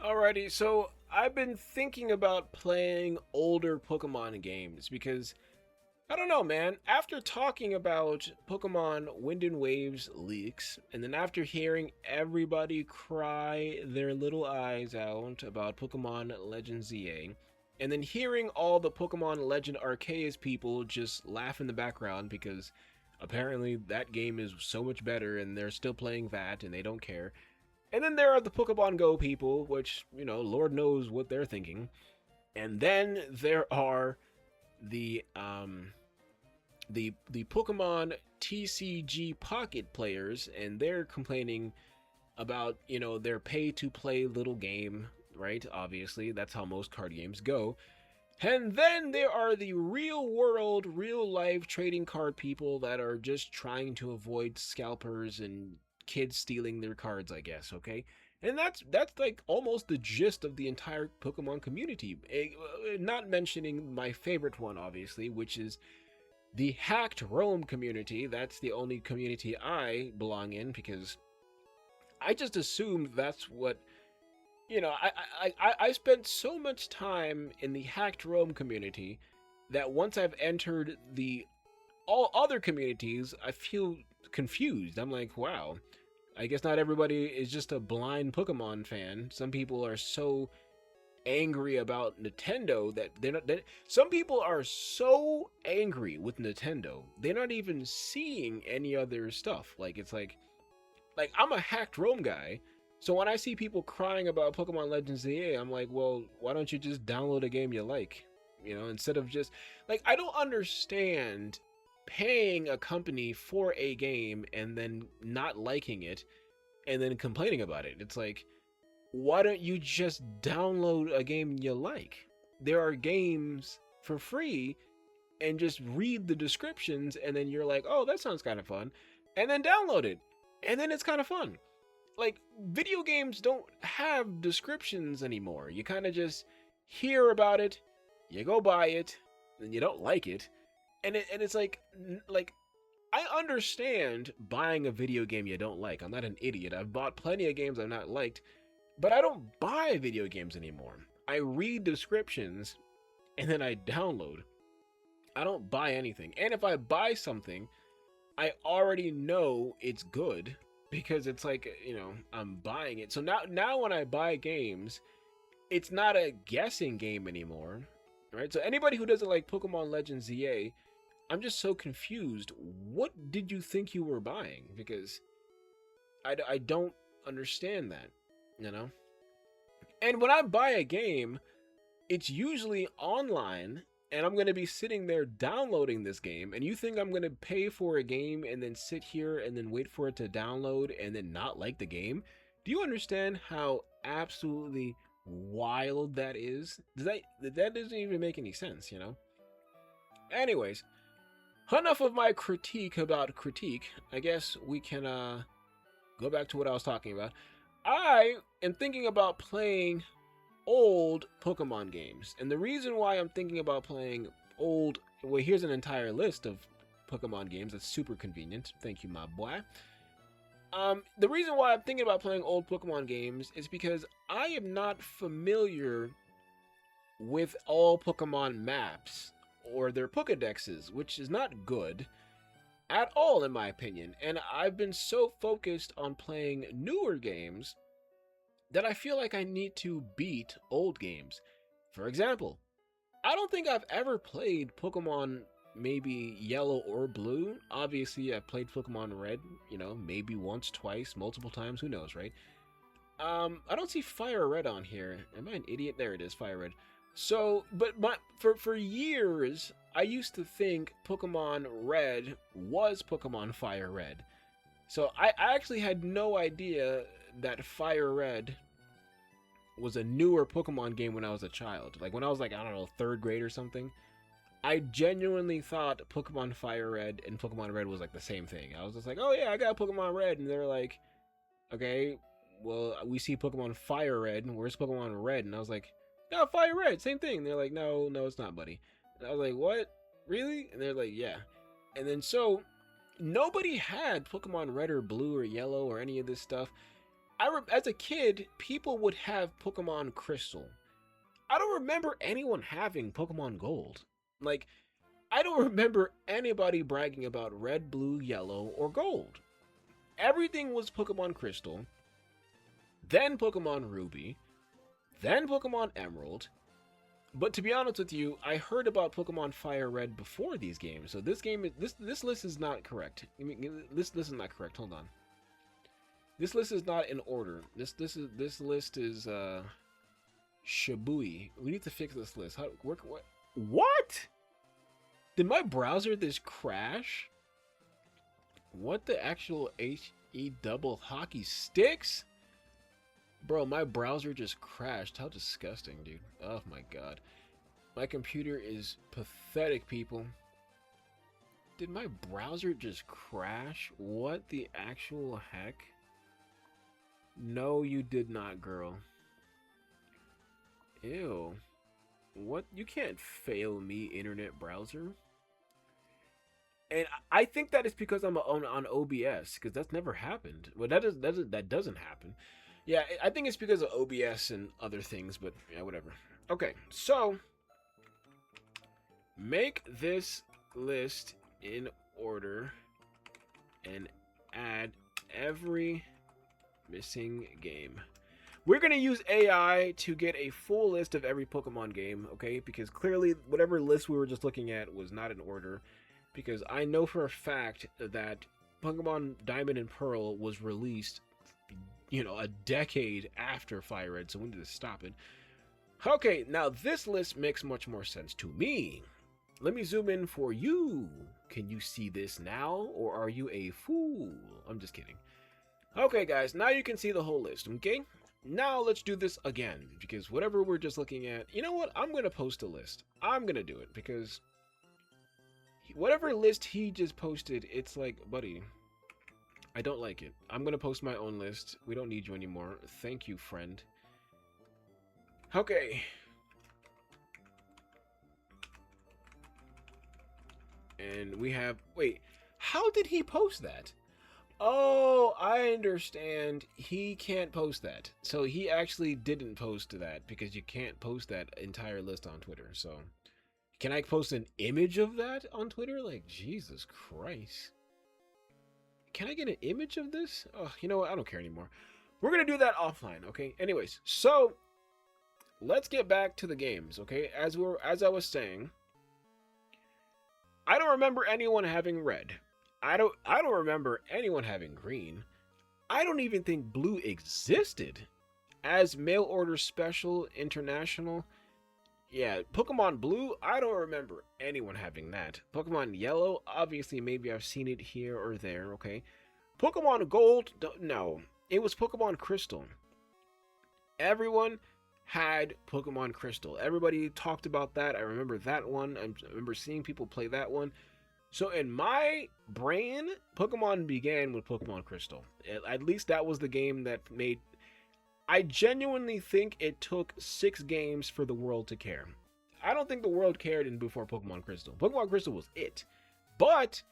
Alrighty, so I've been thinking about playing older Pokemon games because I don't know, man. After talking about Pokemon Wind and Waves leaks, and then after hearing everybody cry their little eyes out about Pokemon Legends ZA, and then hearing all the Pokemon Legend Arceus people just laugh in the background because apparently that game is so much better and they're still playing that and they don't care. And then there are the Pokemon Go people, which, Lord knows what they're thinking. And then there are the the Pokemon TCG Pocket players, and they're complaining about their pay to play little game, right? Obviously, that's how most card games go. And then there are the real world, real life trading card people that are just trying to avoid scalpers and kids stealing their cards, I guess, okay? And that's like almost the gist of the entire Pokemon community. Not mentioning my favorite one, obviously, which is the hacked Rome community. That's the only community I belong in because I just assumed that's what I spent so much time in the hacked Rome community that once I've entered the all other communities, I feel confused. I'm like, wow, I guess not everybody is just a blind Pokemon fan. Some people are so angry about Nintendo that they're not. Some people are so angry with Nintendo, they're not even seeing any other stuff. Like it's like I'm a hacked Rome guy. So when I see people crying about Pokemon Legends ZA, I'm like, well, why don't you just download a game you like? Instead of just like I don't understand paying a company for a game and then not liking it and then complaining about it. It's like, why don't you just download a game you like? There are games for free and just read the descriptions and then you're like, oh, that sounds kind of fun. And then download it. And then it's kind of fun. Like, video games don't have descriptions anymore. You kind of just hear about it, you go buy it, and you don't like it. And it's like I understand buying a video game you don't like. I'm not an idiot. I've bought plenty of games I've not liked, but I don't buy video games anymore. I read descriptions and then I download. I don't buy anything. And if I buy something, I already know it's good because it's like, I'm buying it. So now when I buy games, it's not a guessing game anymore, right? So anybody who doesn't like Pokemon Legends ZA, I'm just so confused. What did you think you were buying? Because I don't understand that, you know? And when I buy a game, it's usually online, and I'm going to be sitting there downloading this game, and you think I'm going to pay for a game and then sit here and then wait for it to download and then not like the game? Do you understand how absolutely wild that is? That doesn't even make any sense, Anyways, enough of my critique about critique. I guess we can go back to what I was talking about. I am thinking about playing old Pokemon games. And the reason why I'm thinking about playing old... Well, here's an entire list of Pokemon games. That's super convenient. Thank you, my boy. The reason why I'm thinking about playing old Pokemon games is because I am not familiar with all Pokemon maps or their Pokedexes, which is not good at all in my opinion. And I've been so focused on playing newer games that I feel like I need to beat old games. For example, I don't think I've ever played Pokemon maybe Yellow or Blue. Obviously, I've played Pokemon Red, maybe once, twice, multiple times, who knows, right? I don't see Fire Red on here. Am I an idiot? There it is, Fire Red. So, but for years, I used to think Pokemon Red was Pokemon Fire Red. So I actually had no idea that Fire Red was a newer Pokemon game when I was a child. Like when I was like, I don't know, 3rd grade or something. I genuinely thought Pokemon Fire Red and Pokemon Red was like the same thing. I was just like, oh yeah, I got Pokemon Red. And they're like, okay, well, we see Pokemon Fire Red. Where's Pokemon Red? And I was like, no, Fire Red, same thing. And they're like, no, it's not, buddy. And I was like, what? Really? And they're like, yeah. And then so nobody had Pokemon Red or Blue or Yellow or any of this stuff. As a kid, people would have Pokemon Crystal. I don't remember anyone having Pokemon Gold. Like, I don't remember anybody bragging about red, blue, yellow, or gold. Everything was Pokemon Crystal, then Pokemon Ruby, then Pokemon Emerald. But to be honest with you, I heard about Pokemon Fire Red before these games, so this list is not correct. I mean, this list is not correct. Hold on. This list is not in order. This list is Shabui. We need to fix this list. What? Did my browser this crash? What the actual HE double hockey sticks? Bro, my browser just crashed. How disgusting, dude. Oh my god. My computer is pathetic, people. Did my browser just crash? What the actual heck? No, you did not, girl. Ew. What? You can't fail me, internet browser. And I think that is because I'm on OBS, because that's never happened. Well, that doesn't happen. Yeah, I think it's because of OBS and other things, but yeah, whatever. Okay, so make this list in order and add every missing game. We're going to use AI to get a full list of every Pokemon game, okay? Because clearly, whatever list we were just looking at was not in order. Because I know for a fact that Pokemon Diamond and Pearl was released, a decade after Fire Red, so we need to stop it. Okay, now this list makes much more sense to me. Let me zoom in for you. Can you see this now, or are you a fool? I'm just kidding. Okay, guys, now you can see the whole list, okay? Now let's do this again, because whatever we're just looking at, you know what? I'm going to post a list. I'm going to do it, because whatever list he just posted, it's like, buddy, I don't like it. I'm going to post my own list. We don't need you anymore. Thank you, friend. Okay. And we have... Wait, how did he post that? Oh, I understand. He can't post that. So he actually didn't post that because you can't post that entire list on Twitter. So can I post an image of that on Twitter? Like, Jesus Christ. Can I get an image of this? Oh, you know what? I don't care anymore. We're going to do that offline, okay? Anyways, so let's get back to the games, okay? As I was saying, I don't remember anyone having red. I don't remember anyone having green. I don't even think blue existed as mail order special international. Yeah, Pokemon Blue, I don't remember anyone having that. Pokemon Yellow, obviously, maybe I've seen it here or there, okay? Pokemon Gold, no. It was Pokemon Crystal. Everyone had Pokemon Crystal. Everybody talked about that. I remember that one. I remember seeing people play that one. So in my brain, Pokemon began with Pokemon Crystal. At least that was the game that made... I genuinely think it took 6 games for the world to care. I don't think the world cared before Pokemon Crystal. Pokemon Crystal was it. But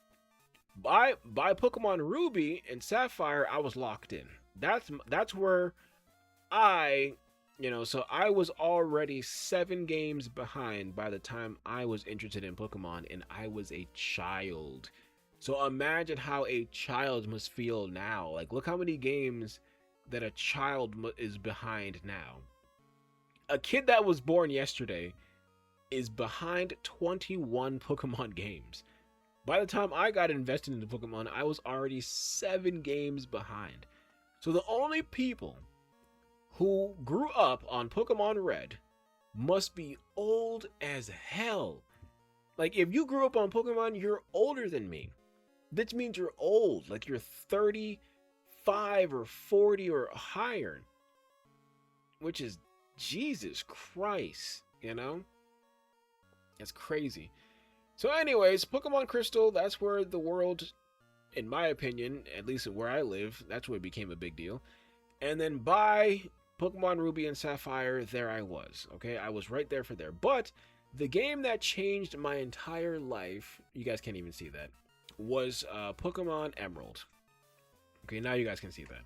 by Pokemon Ruby and Sapphire, I was locked in. That's where so I was already 7 games behind by the time I was interested in Pokemon, and I was a child. So imagine how a child must feel now. Like, look how many games that a child is behind now. A kid that was born yesterday is behind 21 Pokemon games. By the time I got invested into Pokemon, I was already 7 games behind. So the only people who grew up on Pokemon Red must be old as hell. Like, if you grew up on Pokemon, you're older than me. This means you're old. Like, you're 35 or 40 or higher. Which is, Jesus Christ, That's crazy. So anyways, Pokemon Crystal, that's where the world, in my opinion, at least where I live, that's where it became a big deal. And then by Pokemon Ruby and Sapphire, there I was, okay? I was right there for there. But the game that changed my entire life, you guys can't even see that, was Pokemon Emerald. Okay, now you guys can see that.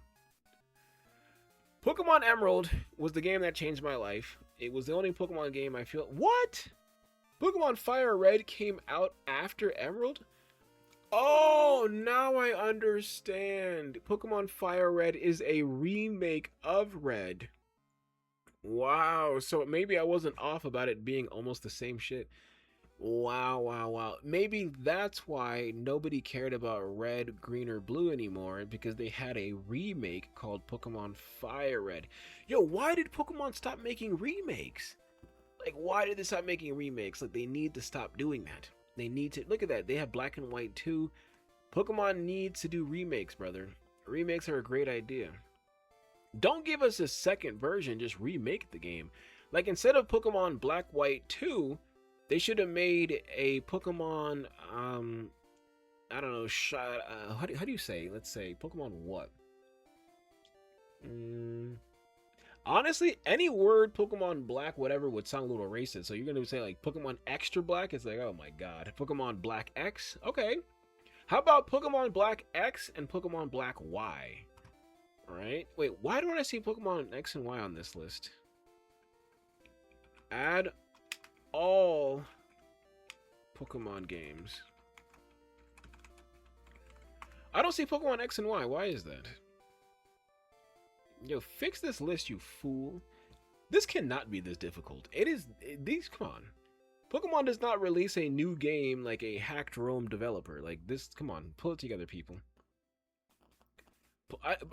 Pokemon Emerald was the game that changed my life. It was the only Pokemon game I feel. What? Pokemon Fire Red came out after Emerald? Oh, now I understand. Pokemon Fire Red is a remake of Red. Wow, so maybe I wasn't off about it being almost the same shit. Wow, wow, wow. Maybe that's why nobody cared about Red, Green, or Blue anymore, because they had a remake called Pokemon Fire Red. Yo, why did Pokemon stop making remakes? Like, why did they stop making remakes? Like, they need to stop doing that. They need to, look at that, they have Black and White too. Pokemon needs to do remakes, brother. Remakes are a great idea. Don't give us a second version, just remake the game. Like, instead of Pokemon Black, White 2, they should have made a Pokemon, I don't know, how do you say? Let's say Pokemon what? Honestly, any word Pokemon Black, whatever, would sound a little racist. So you're going to say like Pokemon Extra Black? It's like, oh my god. Pokemon Black X? Okay. How about Pokemon Black X and Pokemon Black Y? Alright. Wait, why don't I see Pokemon X and Y on this list? Add all Pokemon games. I don't see Pokemon X and Y. Why is that? Yo, fix this list, you fool. This cannot be this difficult. It is. These, come on. Pokemon does not release a new game like a hacked ROM developer. Like this, come on. Pull it together, people.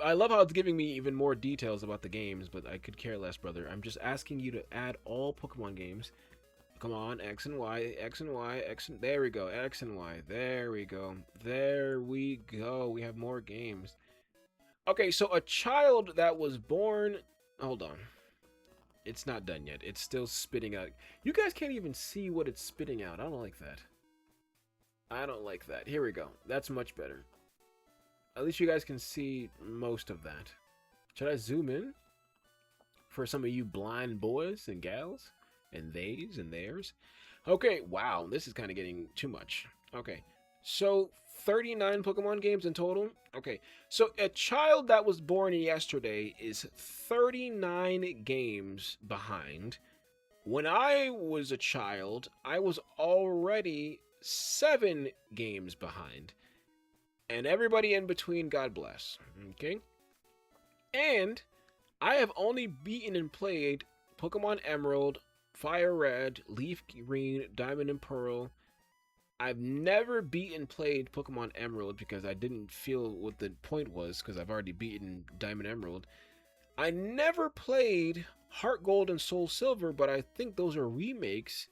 I love how it's giving me even more details about the games, but I could care less, brother. I'm just asking you to add all Pokemon games. Come on, X and Y, X and Y, X and... There we go, X and Y. There we go. There we go. We have more games. Okay, so a child that was born... Hold on. It's not done yet. It's still spitting out. You guys can't even see what it's spitting out. I don't like that. I don't like that. Here we go. That's much better. At least you guys can see most of that. Should I zoom in? For some of you blind boys and gals? And theys and theirs. Okay, wow, this is kind of getting too much. Okay, so 39 Pokemon games in total. Okay, so a child that was born yesterday is 39 games behind. When I was a child, I was already 7 games behind. And everybody in between, God bless. Okay? And I have only beaten and played Pokemon Emerald, Fire Red, Leaf Green, Diamond and Pearl. I've never beaten played Pokemon Emerald because I didn't feel what the point was because I've already beaten Diamond Emerald. I never played Heart Gold and Soul Silver, but I think those are remakes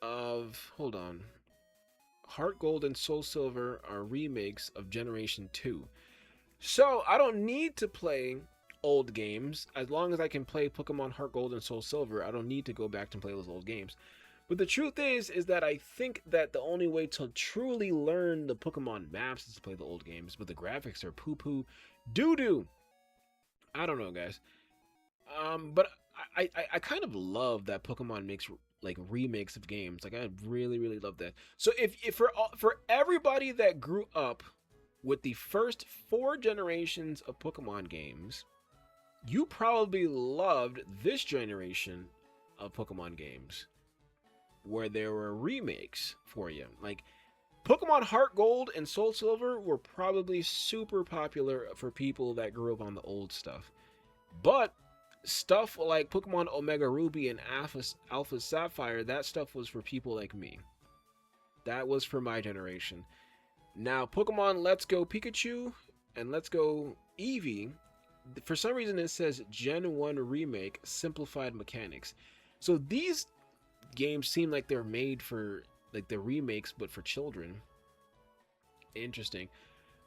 of... Hold on. Heart Gold and Soul Silver are remakes of Generation 2. So I don't need to play old games. As long as I can play Pokemon Heart Gold and Soul Silver, I don't need to go back and play those old games. But the truth is that I think that the only way to truly learn the Pokemon maps is to play the old games, but the graphics are poo-poo doo-doo. I don't know, guys. But I kind of love that Pokemon makes like remakes of games. Like I really love that. So if for everybody that grew up with the first 4 generations of Pokemon games, you probably loved this generation of Pokemon games where there were remakes for you. Like Pokemon Heart Gold and Soul Silver were probably super popular for people that grew up on the old stuff. But stuff like Pokemon Omega Ruby and Alpha Sapphire, that stuff was for people like me. That was for my generation. Now, Pokemon Let's Go Pikachu and Let's Go Eevee, for some reason it says Gen 1 Remake, Simplified Mechanics. So these games seem like they're made for, like, the remakes, but for children. Interesting.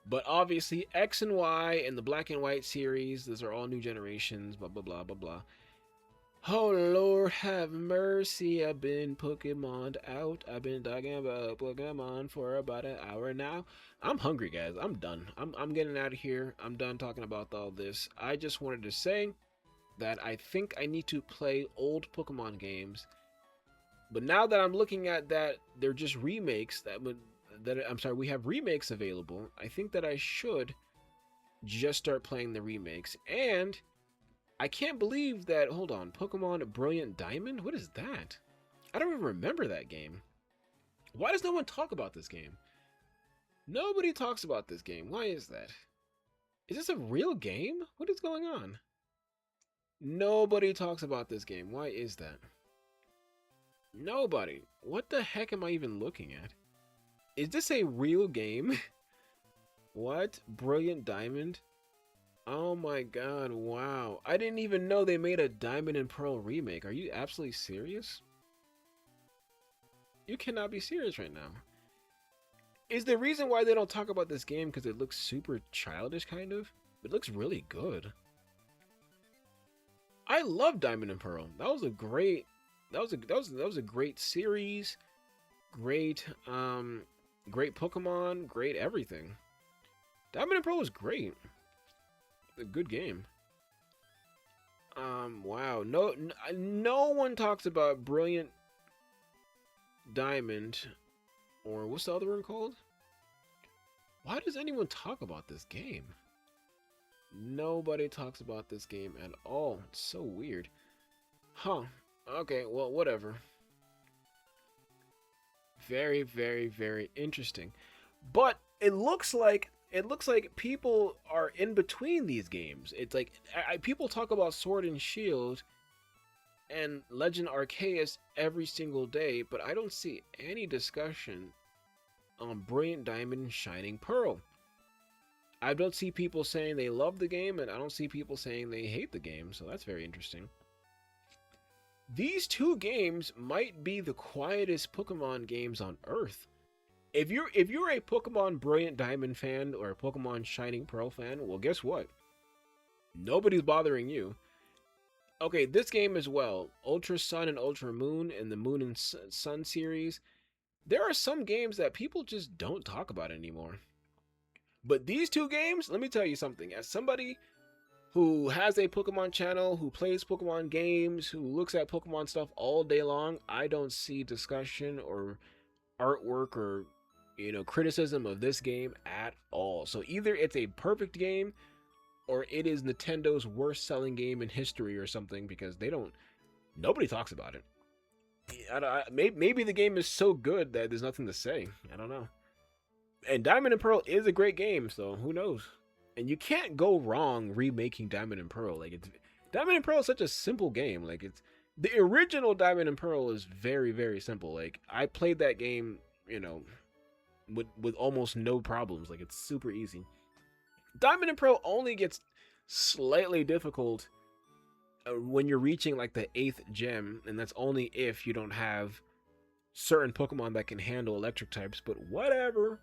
But obviously, X and Y and the Black and White series, those are all new generations, blah, blah, blah, blah, blah. Oh, Lord, have mercy. I've been Pokemon'd out. I've been talking about Pokemon for about an hour now. I'm hungry, guys. I'm done. I'm getting out of here. I'm done talking about all this. I just wanted to say that I think I need to play old Pokemon games. But now that I'm looking at that, they're just remakes we have remakes available. I think that I should just start playing the remakes. And I can't believe that. Hold on, Pokemon Brilliant Diamond. What is that? I don't even remember that game. Why does no one talk about this game? Nobody talks about this game. Why is that? Is this a real game? What is going on? Nobody talks about this game. Why is that? Nobody. What the heck am I even looking at? Is this a real game? What? Brilliant Diamond? Oh my god, wow. I didn't even know they made a Diamond and Pearl remake. Are you absolutely serious? You cannot be serious right now. Is the reason why they don't talk about this game because it looks super childish, kind of? It looks really good. I love Diamond and Pearl. That was a great that was a great series. Great great Pokemon, great everything. Diamond and Pearl was great. A good game. Wow. No one talks about Brilliant Diamond, or what's the other one called? Why does anyone talk about this game? Nobody talks about this game at all. It's so weird. Huh. Okay, well, whatever. Very, very, very interesting. But it looks like people are in between these games. It's like people talk about Sword and Shield and Legend Arceus every single day, but I don't see any discussion on Brilliant Diamond and Shining Pearl. I don't see people saying they love the game, and I don't see people saying they hate the game, so that's very interesting. These two games might be the quietest Pokemon games on Earth. If you're a Pokemon Brilliant Diamond fan or a Pokemon Shining Pearl fan, well, guess what? Nobody's bothering you. Okay, this game as well, Ultra Sun and Ultra Moon and the Moon and Sun series. There are some games that people just don't talk about anymore. But these two games, let me tell you something. As somebody who has a Pokemon channel, who plays Pokemon games, who looks at Pokemon stuff all day long, I don't see discussion or artwork or criticism of this game at all. So either it's a perfect game or it is Nintendo's worst selling game in history or something, because nobody talks about it. Maybe the game is so good that there's nothing to say. I don't know. And Diamond and Pearl is a great game, so who knows? And you can't go wrong remaking Diamond and Pearl. Diamond and Pearl is such a simple game. The original Diamond and Pearl is very, very simple. I played that game, with almost no problems. It's super easy. Diamond and Pearl only gets slightly difficult when you're reaching the 8th gem, and that's only if you don't have certain Pokemon that can handle electric types. But whatever.